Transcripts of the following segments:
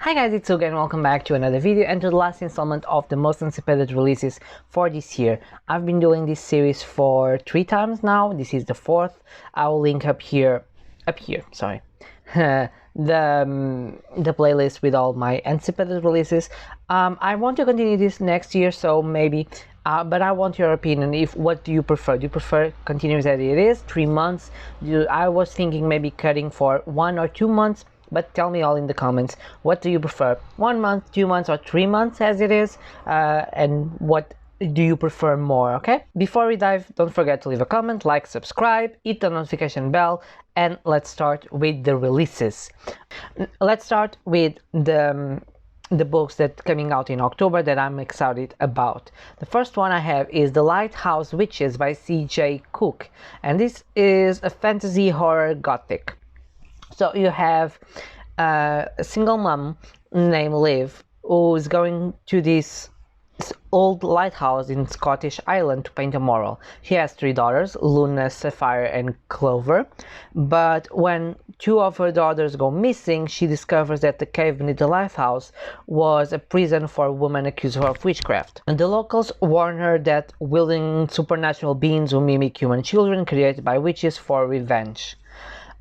Hi guys, it's Uga and welcome back to another video and to the last installment of the most anticipated releases for this year. I've been doing this series for 3 times now. This is the 4th. I will link up here, sorry, the playlist with all my anticipated releases. I want to continue this next year, so maybe, but I want your opinion. What do you prefer? Do you prefer continuing as it is, 3 months? I was thinking maybe cutting for 1 or 2 months. But tell me all in the comments, what do you prefer, 1 month, 2 months, or 3 months as it is, and what do you prefer more, okay? Before we dive, don't forget to leave a comment, like, subscribe, hit the notification bell, and let's start with the releases. Let's start with the books that coming out in October that I'm excited about. The first one I have is The Lighthouse Witches by C.J. Cook, and this is a fantasy horror gothic. So you have a single mom named Liv who's going to this old lighthouse in Scottish Island to paint a mural. She has 3 daughters, Luna, Sapphire, and Clover. But when 2 of her daughters go missing, she discovers that the cave beneath the lighthouse was a prison for women accused of witchcraft. And the locals warn her that wielding supernatural beings who mimic human children created by witches for revenge.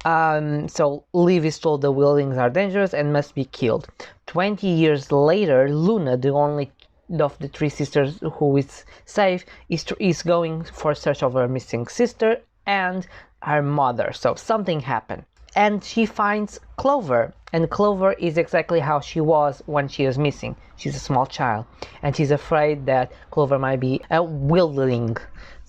So Liv is told the wieldings are dangerous and must be killed. 20 years later, Luna, the only of the 3 sisters who is safe, is going for search of her missing sister and her mother. So something happened. And she finds Clover, and Clover is exactly how she was when she was missing. She's a small child, and she's afraid that Clover might be a wieldling.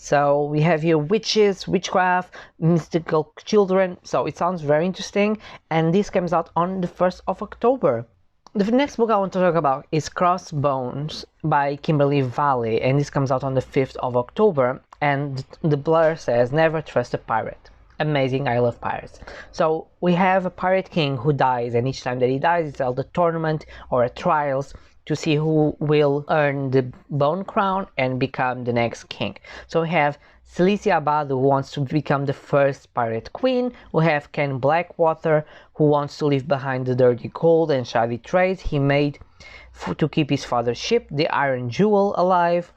So we have here witches, witchcraft, mystical children, so it sounds very interesting, and this comes out on the 1st of October. The next book I want to talk about is Crossbones by Kimberly Valley, and this comes out on the 5th of October, and the blur says, never trust a pirate. Amazing, I love pirates. So we have a pirate king who dies, and each time that he dies it's held a tournament or a trials to see who will earn the Bone Crown and become the next king. So we have Celicia Abad, who wants to become the first pirate queen. We have Ken Blackwater, who wants to leave behind the dirty gold and shoddy trades he made to keep his father's ship, the Iron Jewel, alive,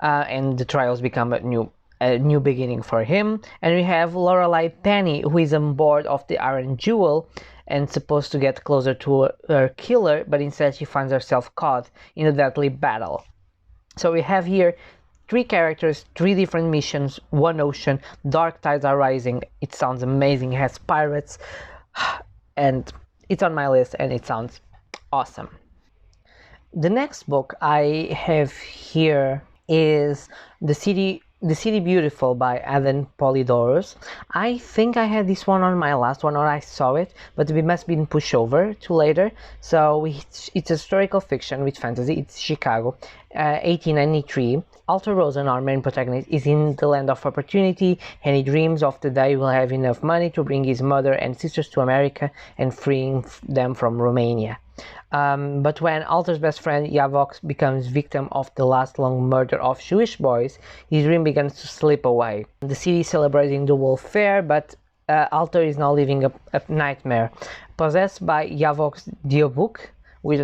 and the trials become a new beginning for him. And we have Lorelei Penny, who is on board of the Iron Jewel and supposed to get closer to her killer, but instead she finds herself caught in a deadly battle. So we have here 3 characters, 3 different missions, 1 ocean, dark tides are rising. It sounds amazing, it has pirates, and it's on my list and it sounds awesome. The next book I have here is The City Beautiful by Adam Polydorus. I think I had this one on my last one, or I saw it, but it must have been pushed over to later. So it's historical fiction with fantasy. It's Chicago, 1893. Alter Rosen, our main protagonist, is in the land of opportunity, and he dreams of the day he will have enough money to bring his mother and sisters to America and freeing them from Romania. But when Alter's best friend Yavok becomes victim of the last long murder of Jewish boys, his dream begins to slip away. The city is celebrating the Wolf Fair, but Alter is now living a nightmare. Possessed by Yavok's Diabuk, which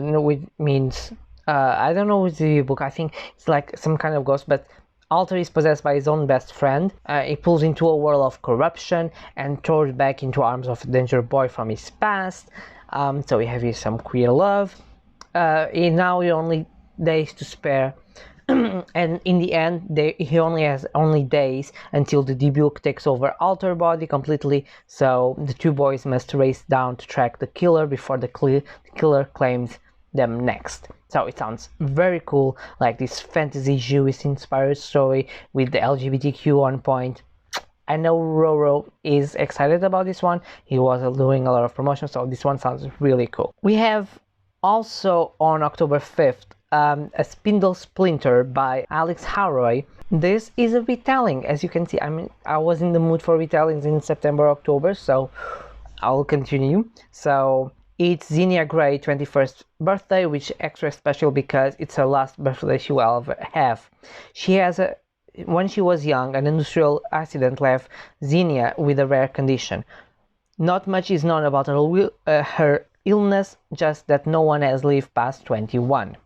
means, I don't know what's Diabuk, I think it's like some kind of ghost, but Alter is possessed by his own best friend. He pulls into a world of corruption and throws back into arms of a dangerous boy from his past. So we have here some queer love. Now he only days to spare, and in the end he only has days until the Diabuk takes over Alter body completely. So the 2 boys must race down to track the killer before the killer claims them next. So it sounds very cool, like this fantasy Jewish inspired story with the LGBTQ on point. I know Roro is excited about this one. He was doing a lot of promotion, so this one sounds really cool. We have also on October 5th a Spindle Splinter by Alex Harroy. This is a retelling, as you can see. I was in the mood for retellings in September, October, so I'll continue. So it's Zinnia Gray 21st birthday, which is extra special because it's her last birthday she will ever have. She has when she was young, an industrial accident left Zinnia with a rare condition. Not much is known about her illness, just that no one has lived past 21.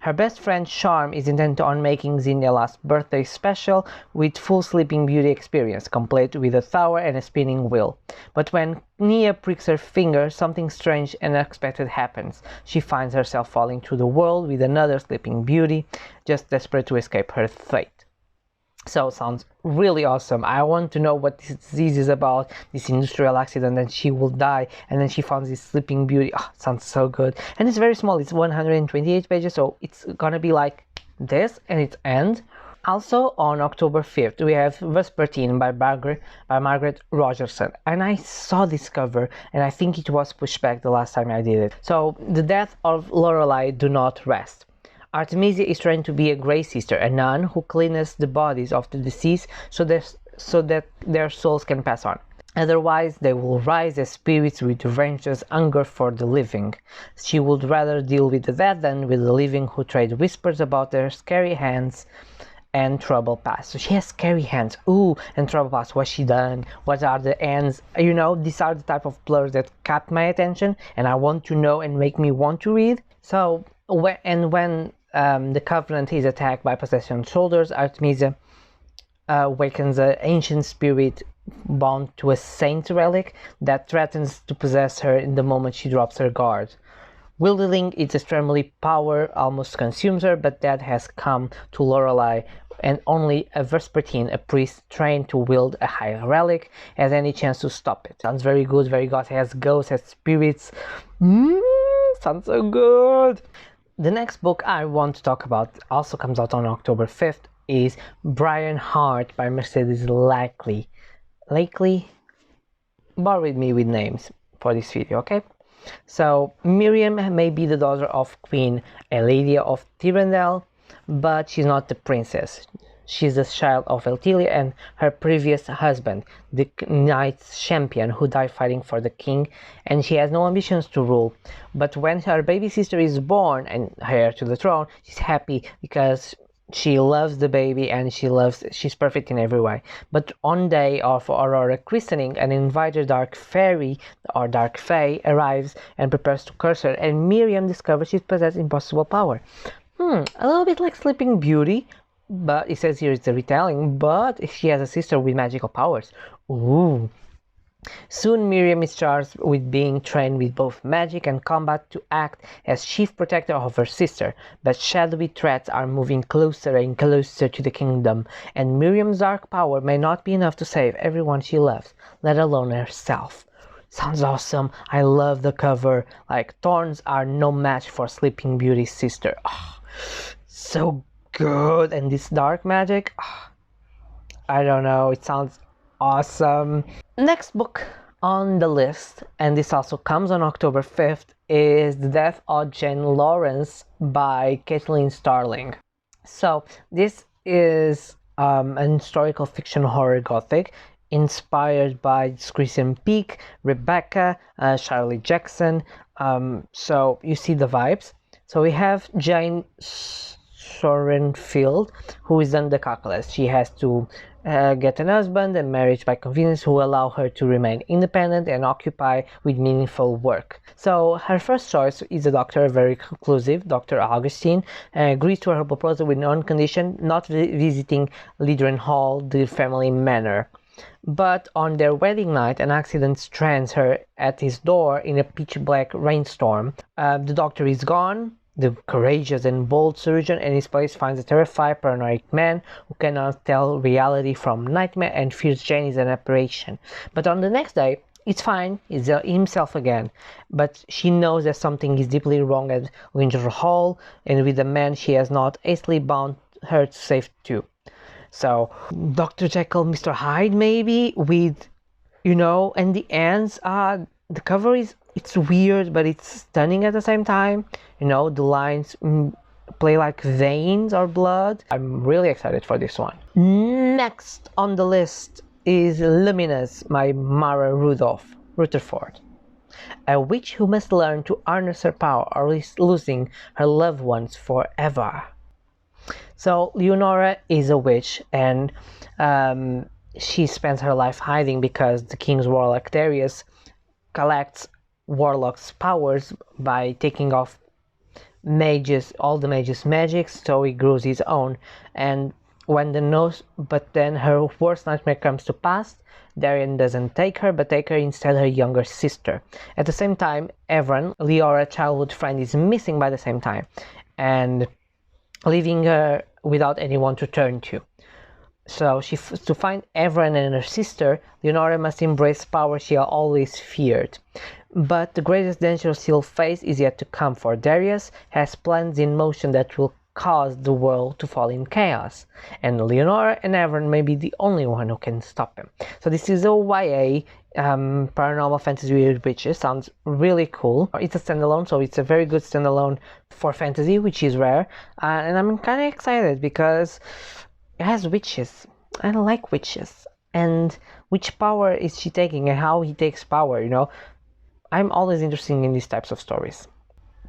Her best friend's charm is intent on making Zinnia's last birthday special with full Sleeping Beauty experience, complete with a tower and a spinning wheel. But when Nia pricks her finger, something strange and unexpected happens. She finds herself falling through the world with another Sleeping Beauty, just desperate to escape her fate. So, sounds really awesome. I want to know what this disease is about, this industrial accident, and she will die, and then she finds this Sleeping Beauty. Oh, sounds so good. And it's very small, it's 128 pages, so it's gonna be like this, and it ends. Also, on October 5th, we have Vespertine by Margaret Rogerson. And I saw this cover, and I think it was pushed back the last time I did it. So, the death of Lorelei do not rest. Artemisia is trying to be a Grey Sister, a nun who cleans the bodies of the deceased so that their souls can pass on. Otherwise, they will rise as spirits with relentless hunger for the living. She would rather deal with the dead than with the living who trade whispers about their scary hands and trouble past. So she has scary hands. Ooh, and trouble past. What's she done? What are the ends? You know, these are the type of blurs that caught my attention, and I want to know and make me want to read. So, when the Covenant is attacked by possession soldiers, Artemisia awakens an ancient spirit bound to a saint relic that threatens to possess her in the moment she drops her guard. Wielding its extremely power almost consumes her, but that has come to Lorelei, and only a Vespertine, a priest trained to wield a high relic, has any chance to stop it. Sounds very good, very good. Has ghosts, has spirits. Sounds so good. The next book I want to talk about also comes out on October 5th is Brian Heart by Mercedes Lakely. Bear with me with names for this video, okay? So, Miriam may be the daughter of Queen Eladia of Tyrendel, but she's not the princess. She's the child of Eltilia and her previous husband, the Knight's champion who died fighting for the king, and she has no ambitions to rule. But when her baby sister is born and heir to the throne, she's happy because she loves the baby and she's perfect in every way. But on day of Aurora christening, an invited dark fairy or dark fae arrives and prepares to curse her, and Miriam discovers she possesses impossible power. A little bit like Sleeping Beauty, but it says here it's a retelling, but she has a sister with magical powers. Ooh. Soon Miriam is charged with being trained with both magic and combat to act as chief protector of her sister, but shadowy threats are moving closer and closer to the kingdom, and Miriam's dark power may not be enough to save everyone she loves, let alone herself. Sounds awesome. I love the cover. Like, thorns are no match for Sleeping Beauty's sister. Oh, so good. And this dark magic, I don't know, it sounds awesome. Next book on the list, and this also comes on October 5th, is The Death of Jane Lawrence by Caitlin Starling. So this is an historical fiction horror gothic inspired by Christian Peak, Rebecca, Charlie Jackson. So you see the vibes. So we have Jane Sorenfield, who is on the calculus. She has to get an husband and marriage by convenience who allow her to remain independent and occupy with meaningful work. So her first choice is a doctor, very conclusive, Dr. Augustine, agrees to her proposal with one condition, not visiting Leadren Hall, the family manor. But on their wedding night, an accident strands her at his door in a pitch-black rainstorm. The doctor is gone. The courageous and bold surgeon in his place finds a terrified, paranoid man who cannot tell reality from nightmare and fears Jane is an apparition. But on the next day, it's fine, he's himself again. But she knows that something is deeply wrong at Leadren Hall, and with the man she has not hastily bound her to save too. So, Dr. Jekyll, Mr. Hyde maybe, with, you know, and the ends, the cover is, it's weird, but it's stunning at the same time. You know, the lines play like veins or blood. I'm really excited for this one. Next on the list is Luminous by Mara Rutherford. A witch who must learn to harness her power or risk losing her loved ones forever. So Leonora is a witch, and she spends her life hiding because the king's warlock Darius collects warlock's powers by taking off all the mages' magics, so he grows his own. And but then her worst nightmare comes to pass. Darian doesn't take her, but take her instead her younger sister. At the same time, Evran, Leora's childhood friend, is missing by the same time, and leaving her without anyone to turn to. So to find Evran and her sister, Leonora must embrace power she always feared. But the greatest danger she'll face is yet to come, for Darius has plans in motion that will cause the world to fall in chaos, and Leonora and Evran may be the only one who can stop him. So this is a YA paranormal fantasy with witches. Sounds really cool. It's a standalone, so it's a very good standalone for fantasy, which is rare, and I'm kind of excited because it has witches. I like witches, and which power is she taking and how he takes power, you know. I'm always interested in these types of stories.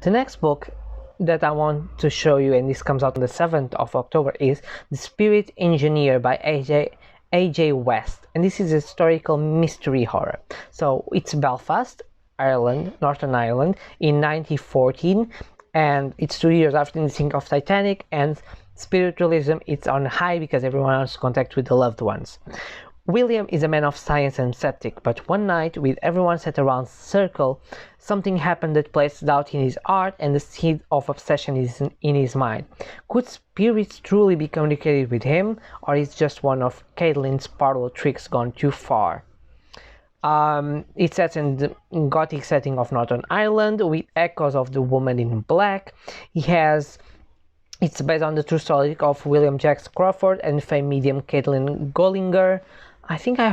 The next book that I want to show you, and this comes out on the 7th of October, is The Spirit Engineer by A.J. West, and this is a historical mystery horror. So it's Belfast, Ireland, Northern Ireland, in 1914, and it's 2 years after the sinking of Titanic, and spiritualism is on high because everyone wants contact with the loved ones. William is a man of science and skeptic, but one night, with everyone sat around circle, something happened that placed doubt in his heart, and the seed of obsession is in his mind. Could spirits truly be communicated with him, or is just one of Caitlin's parlor tricks gone too far? It's set in the Gothic setting of Northern Ireland, with echoes of The Woman in Black. It's based on the true story of William Jacques Crawford and famed medium Caitlin Gollinger. I think I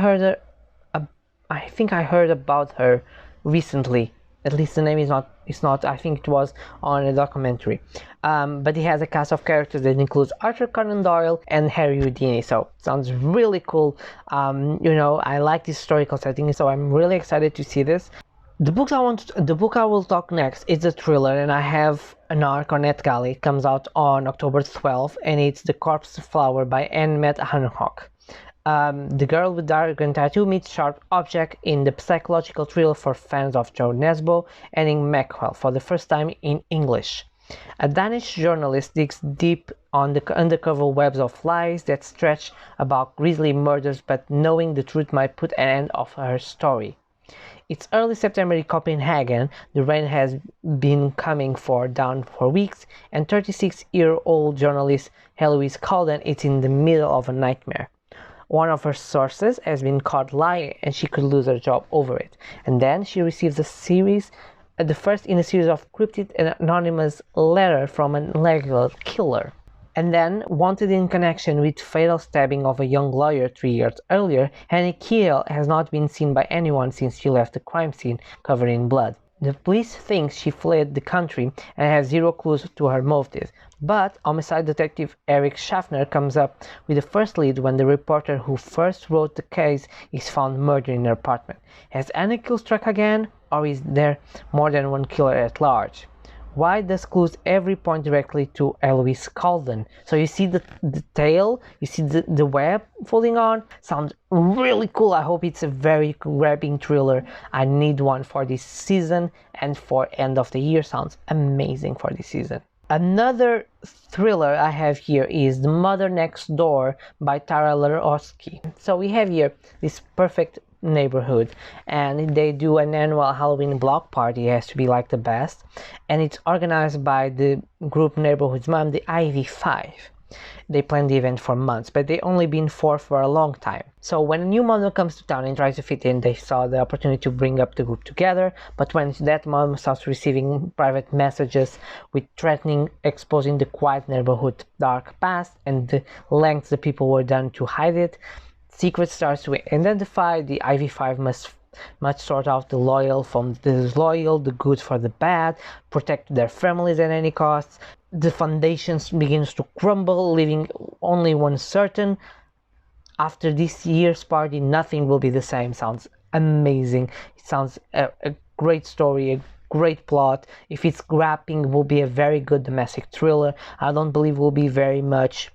heard about her recently. At least the name is not. I think it was on a documentary. But it has a cast of characters that includes Arthur Conan Doyle and Harry Houdini. So sounds really cool. You know, I like this historical setting, so I'm really excited to see this. The book I will talk next is a thriller, and I have an arc on NetGalley. It comes out on October 12th, and it's The Corpse Flower by METTE HANCOCK. The Girl with Dragon Tattoo meets Sharp Object in the psychological thriller for fans of Joe Nesbo and in Macwell for the first time in English. A Danish journalist digs deep on the undercover webs of lies that stretch about grisly murders, but knowing the truth might put an end of her story. It's early September in Copenhagen. The rain has been coming down for weeks, and 36-year-old journalist Heloise Calden is in the middle of a nightmare. One of her sources has been caught lying, and she could lose her job over it. And then she receives the first in a series of cryptic and anonymous letters from an illegal killer. And then, wanted in connection with fatal stabbing of a young lawyer 3 years earlier, Annie Kiel has not been seen by anyone since she left the crime scene covered in blood. The police think she fled the country and have zero clues to her motives. But homicide detective Eric Schaffner comes up with the first lead when the reporter who first wrote the case is found murdered in her apartment. Has Annie Kiel struck again, or is there more than one killer at large? Why does clues every point directly to Heloise Calden? So you see the tail, you see the web folding on. Sounds really cool. I hope it's a very grabbing thriller. I need one for this season and for end of the year. Sounds amazing for this season. Another thriller I have here is The Mother Next Door by Tara Larosky. So we have here this perfect neighborhood, and they do an annual Halloween block party. It has to be like the best, and it's organized by the group Neighborhood's Mom, the IV5. They planned the event for months, but they only been for a long time. So when a new mother comes to town and tries to fit in, they saw the opportunity to bring up the group together. But when that mom starts receiving private messages with threatening exposing the quiet neighborhood dark past and the lengths the people were done to hide it, secret starts to identify. The IV5 must sort out the loyal from the disloyal, the good for the bad, protect their families at any cost. The foundations begins to crumble, leaving only one certain. After this year's party, nothing will be the same. Sounds amazing. It sounds a great story, a great plot. If it's grappling, it will be a very good domestic thriller. I don't believe it will be very much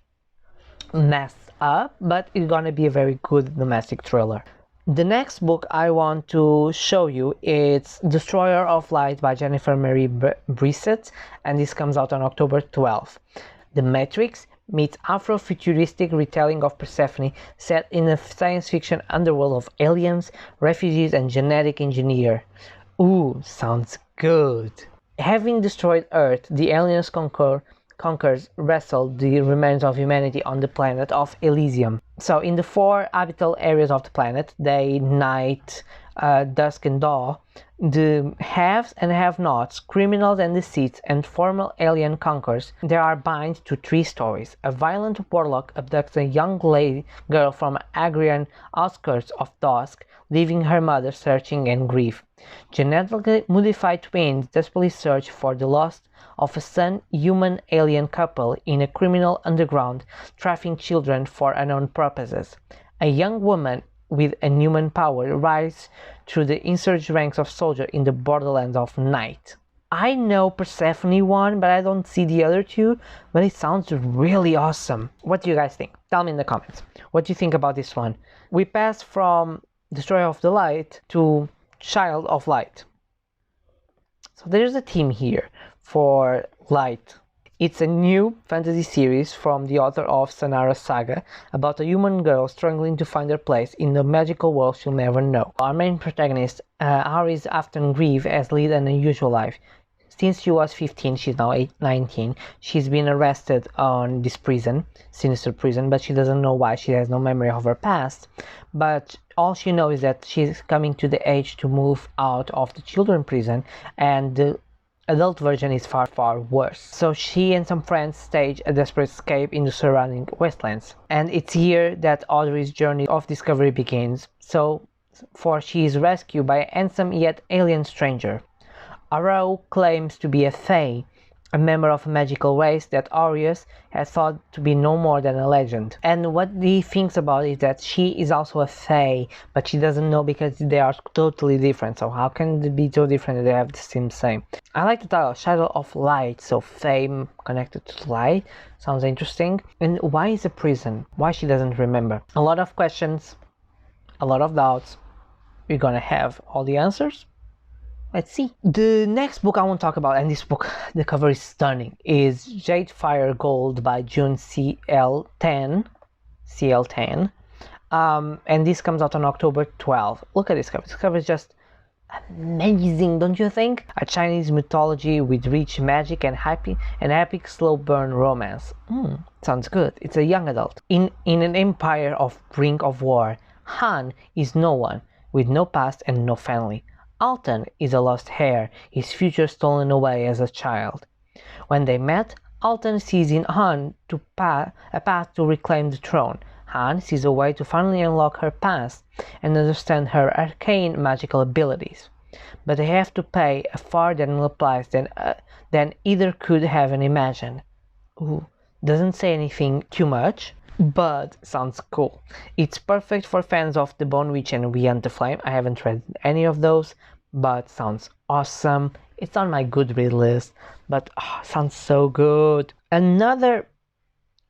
messed up, but it's gonna be a very good domestic thriller. The next book I want to show you is Destroyer of Light by Jennifer Mary Brissett, and this comes out on October 12th. The Matrix meets Afrofuturistic retelling of Persephone set in a science fiction underworld of aliens, refugees, and genetic engineer. Ooh, sounds good. Having destroyed Earth, the aliens conquers wrestle the remains of humanity on the planet of Elysium. So in the 4 habitable areas of the planet, day, night, dusk and dawn, the haves and have-nots, criminals and deceits, and former alien conquerors, they are bound to 3 stories. A violent warlock abducts a young girl from agrarian outskirts of Dusk, leaving her mother searching and grief. Genetically modified twins desperately search for the lost of a human-alien couple in a criminal underground, trafficking children for unknown purposes. A young woman with inhuman power rises through the insurged ranks of soldiers in the borderlands of night. I know Persephone one, but I don't see the other 2, but it sounds really awesome. What do you guys think? Tell me in the comments. What do you think about this one? We pass from Destroyer of the Light to Child of Light. So there's a theme here for Light. It's a new fantasy series from the author of Sanara Saga about a human girl struggling to find her place in the magical world she'll never know. Our main protagonist, Aris Afton Grieve, has led an unusual life. Since she was 15, she's now 19. She's been arrested on this prison, sinister prison, but she doesn't know why. She has no memory of her past. But all she knows is that she's coming to the age to move out of the children's prison, and the adult version is far, far worse. So she and some friends stage a desperate escape in the surrounding wastelands. And it's here that Audrey's journey of discovery begins. For she is rescued by a handsome yet alien stranger. Arau claims to be a fae, a member of a magical race that Aureus has thought to be no more than a legend. And what he thinks about is that she is also a fae, but she doesn't know because they are totally different. So how can they be so different if they have the same? I like the title, Shadow of Light, so fae connected to light. Sounds interesting. And why is a prison? Why she doesn't remember? A lot of questions, a lot of doubts. We're gonna have all the answers. Let's see. The next book I want to talk about, and this book, the cover is stunning, is Jade Fire Gold by June CL10. And this comes out on October 12th. Look at this cover. This cover is just amazing, don't you think? A Chinese mythology with rich magic and epic slow burn romance. Sounds good. It's a young adult. In an empire of brink of war, Han is no one, with no past and no family. Alton is a lost heir, his future stolen away as a child. When they met, Alton sees in Han a path to reclaim the throne. Han sees a way to finally unlock her past and understand her arcane magical abilities. But they have to pay a far more price than either could have imagined. Ooh, doesn't say anything too much, but sounds cool. It's perfect for fans of The Bone Witch and We Hunt the Flame. I haven't read any of those, but sounds awesome. It's on my Goodreads list, but sounds so good. Another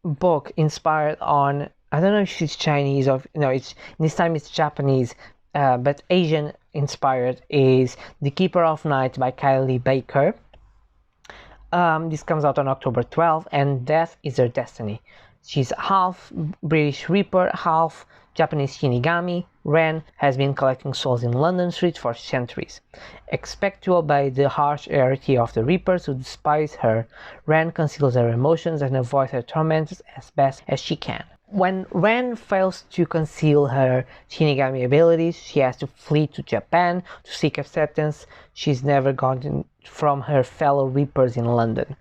book inspired on, I don't know if it's Chinese or no, it's this time it's Japanese, but Asian inspired, is The Keeper of Night by KYLIE Baker. This comes out on October 12th, and Death is Her Destiny. She's half British Reaper, half Japanese Shinigami. Ren has been collecting souls in London streets for centuries. Expect to obey the harsh hierarchy of the Reapers who despise her. Ren conceals her emotions and avoids her torments as best as she can. When Ren fails to conceal her Shinigami abilities, she has to flee to Japan to seek acceptance she's never gotten from her fellow Reapers in London.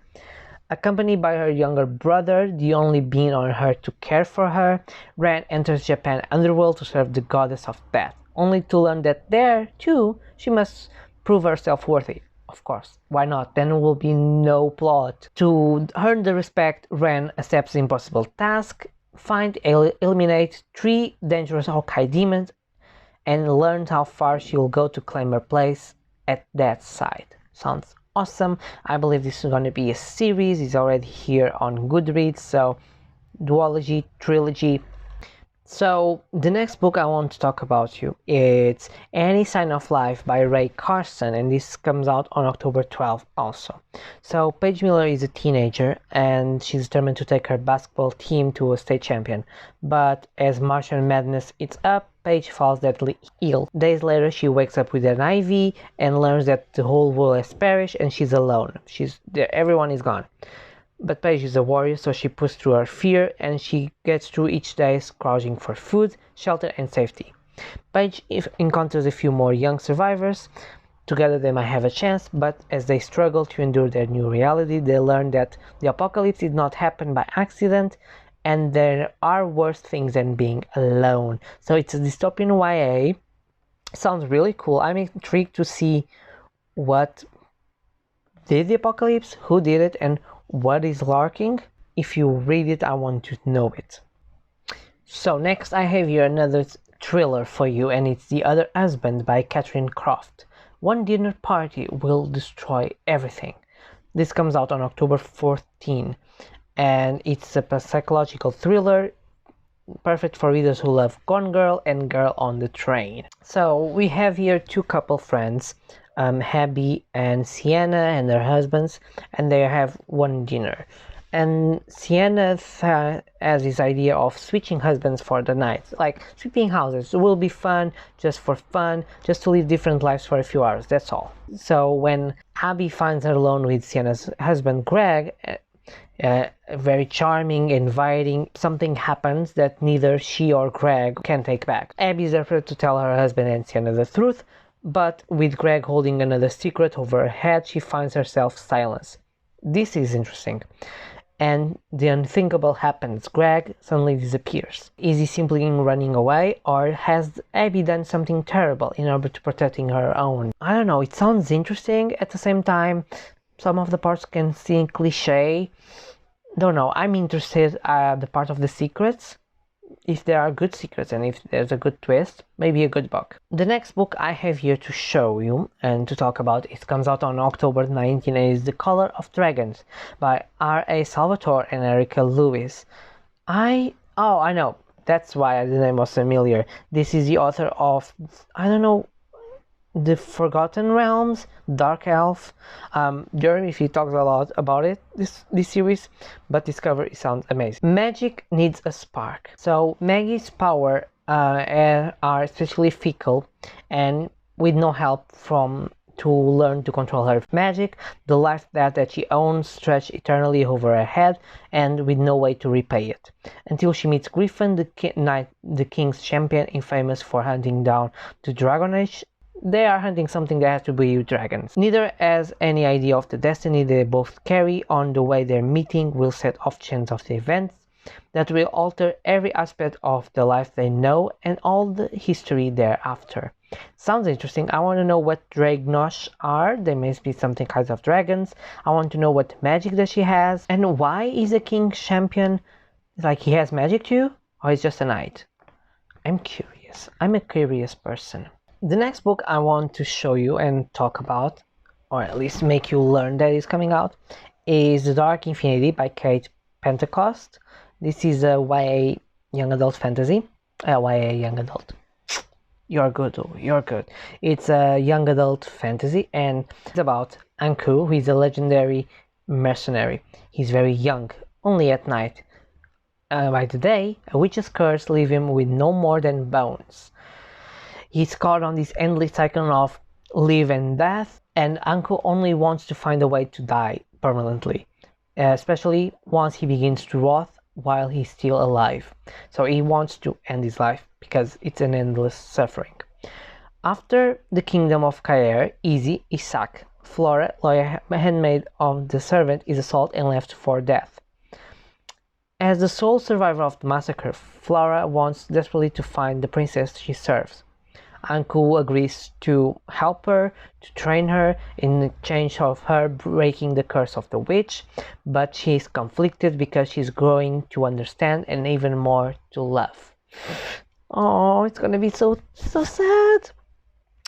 Accompanied by her younger brother, the only being on Earth to care for her, Ren enters Japan underworld to serve the goddess of death, only to learn that there, too, she must prove herself worthy. Of course, why not? Then there will be no plot. To earn the respect, Ren accepts the impossible task, eliminate 3 dangerous Hawkeye demons, and learn how far she will go to claim her place at that site. Sounds awesome. I believe this is going to be a series. It's already here on Goodreads, so duology, trilogy, So the next book I want to talk about you, it's Any Sign of Life by Ray Carson, and this comes out on October 12th also. So Paige Miller is a teenager and she's determined to take her basketball team to a state champion. But as Martian Madness eats up, Paige falls deadly ill. Days later she wakes up with an IV and learns that the whole world has perished and she's alone. Everyone is gone. But Paige is a warrior, so she pushes through her fear and she gets through each day scrounging for food, shelter, and safety. Paige encounters a few more young survivors. Together they might have a chance, but as they struggle to endure their new reality, they learn that the apocalypse did not happen by accident and there are worse things than being alone. So it's a dystopian YA. Sounds really cool. I'm intrigued to see what did the apocalypse, who did it, and what is lurking. If you read it, I want to know it. So next I have here another thriller for you, and it's The Other Husband by Catherine Croft. One dinner party will destroy everything. This comes out on October 14, and it's a psychological thriller perfect for readers who love Gone Girl and Girl on the Train. So we have here two couple friends, Abby and Sienna and their husbands, and they have one dinner. And Sienna has this idea of switching husbands for the night, like sweeping houses. It will be fun, just for fun, just to live different lives for a few hours, that's all. So when Abby finds her alone with Sienna's husband Greg, very charming, inviting, something happens that neither she or Greg can take back. Abby is afraid to tell her husband and Sienna the truth, but with Greg holding another secret over her head, she finds herself silenced. This is interesting. And the unthinkable happens. Greg suddenly disappears. Is he simply running away, or has Abby done something terrible in order to protecting her own? I don't know, it sounds interesting. At the same time, some of the parts can seem cliche. Don't know, I'm interested the part of the secrets. If there are good secrets and if there's a good twist, maybe a good book. The next book I have here to show you and to talk about, it comes out on October 19, and is The Color of Dragons by R.A. Salvatore and Erica Lewis. I know, that's why the name was familiar. This is the author of, I don't know, The Forgotten Realms, Dark Elf. Jeremy, he talks a lot about it, this series, but this cover sounds amazing. Magic needs a spark. So Maggie's power are especially fickle, and with no help to learn to control her magic, the life that she owns stretches eternally over her head, and with no way to repay it. Until she meets Griffin, the king's champion, infamous for hunting down the Dragon Age. They are hunting something that has to be with dragons. Neither has any idea of the destiny they both carry. On the way their meeting will set off chains of the events that will alter every aspect of the life they know and all the history thereafter. Sounds interesting. I want to know what Dragnosh are. They must be something kinds of dragons. I want to know what magic that she has, and why is a king champion, like he has magic too, or he's just a knight? I'm curious. I'm a curious person. The next book I want to show you and talk about, or at least make you learn that is coming out, is The Dark Infinity by Kate Pentecost. This is a YA young adult fantasy. YA young adult. You're good, oh, you're good. It's a young adult fantasy, and it's about Anku, who is a legendary mercenary. He's very young, only at night. By the day, a witch's curse leaves him with no more than bones. He's caught on this endless cycle of live and death, and Anku only wants to find a way to die permanently, especially once he begins to rot while he's still alive. So he wants to end his life because it's an endless suffering. After the kingdom of Kaer, Izzy, Isak, Flora, loyal handmaid of the servant, is assaulted and left for death. As the sole survivor of the massacre, Flora wants desperately to find the princess she serves. Anku agrees to help her, to train her in exchange of her breaking the curse of the witch, but she is conflicted because she's growing to understand and even more to love. Oh, it's gonna be so sad.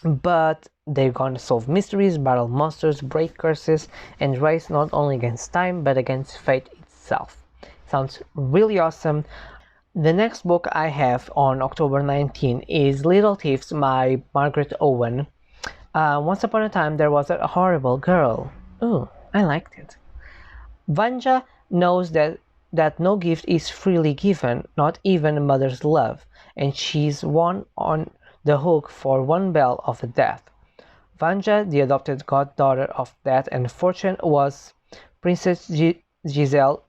But they're gonna solve mysteries, battle monsters, break curses, and race not only against time but against fate itself. Sounds really awesome. The next book I have on October 19 is Little Thieves by Margaret Owen. Once upon a time there was a horrible girl. Ooh, I liked it. Vanya knows that no gift is freely given, not even a mother's love, and she's one on the hook for one bell of death. Vanya, the adopted goddaughter of Death and Fortune, was Princess Giselle's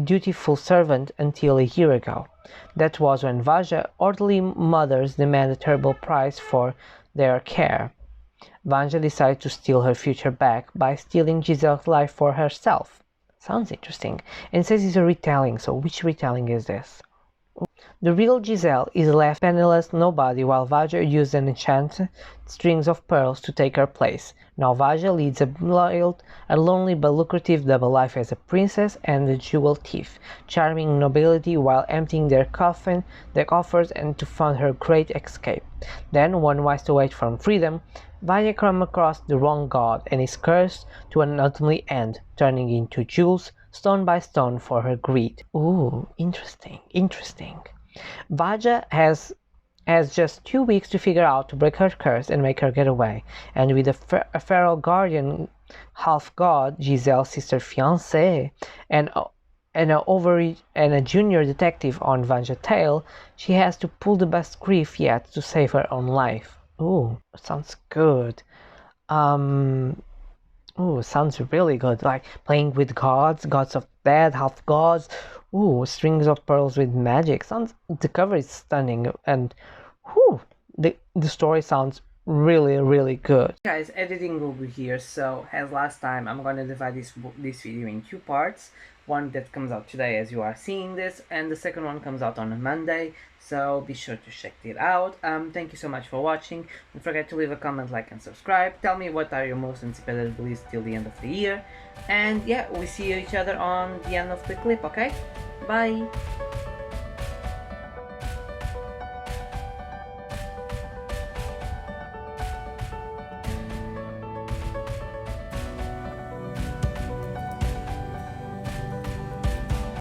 dutiful servant until a year ago. That was when Vanya orderly mothers demand a terrible price for their care. Vanya decided to steal her future back by stealing Giselle's life for herself. Sounds interesting. And it says it's a retelling, so which retelling is this? The real Giselle is left penniless nobody while Vanya used an enchanted strings of pearls to take her place. Now Vanya leads a lonely but lucrative double life as a princess and a jewel thief, charming nobility while emptying their coffers and to fund her great escape. Then, one wise to wait from freedom, Vanya comes across the wrong god and is cursed to an untimely end, turning into jewels stone by stone for her greed. Ooh, interesting. Vanya has just 2 weeks to figure out to break her curse and make her get away, and with a feral guardian, half god, Giselle's sister fiancée, and a junior detective on Vanya's tail, she has to pull the best grief yet to save her own life. Ooh, sounds good. Ooh, sounds really good. Like playing with gods of death, half gods. Ooh, strings of pearls with magic. The cover is stunning, and whew, the story sounds really good. Guys, editing will be here. So as last time, I'm gonna divide this video in 2 parts. One that comes out today as you are seeing this, and the second one comes out on a Monday, so be sure to check it out. Thank you so much for watching. Don't forget to leave a comment, like, and subscribe. Tell me what are your most anticipated releases till the end of the year. And yeah, we see each other on the end of the clip, okay? Bye!